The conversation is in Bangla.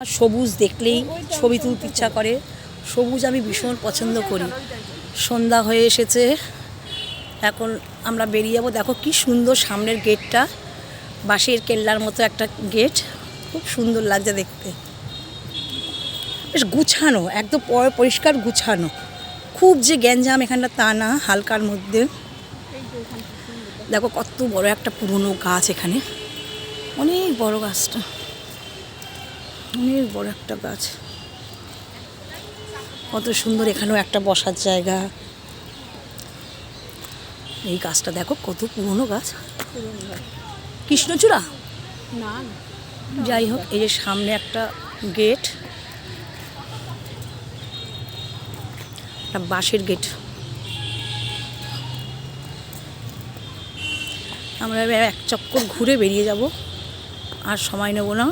সবুজ দেখলেই ছবি তুলতে ইচ্ছা করে। সবুজ আমি ভীষণ পছন্দ করি। সন্ধ্যা হয়ে এসেছে, এখন আমরা বেরিয়ে যাবো। দেখো কি সুন্দর সামনের গেটটা, বাঁশের কেল্লার মতো একটা গেট, খুব সুন্দর লাগছে দেখতে। বেশ গুছানো, একদম পরিষ্কার গুছানো, খুব যে গ্যাঞ্জাম এখানটা তা না, হালকার মধ্যে। দেখো কত বড় একটা পুরনো গাছ, এখানে অনেক বড় গাছটা, অনেক বড় একটা গাছ, কত সুন্দর। এখানেও একটা বসার জায়গা। এই গাছটা দেখো কত পুরনো গাছ, কৃষ্ণচূড়া না। যাই হোক, এই যে সামনে একটা গেট, একটা বাঁশের গেট। আমরা এবার এক চক্কর ঘুরে বেরিয়ে যাব, আর সময় নেব না।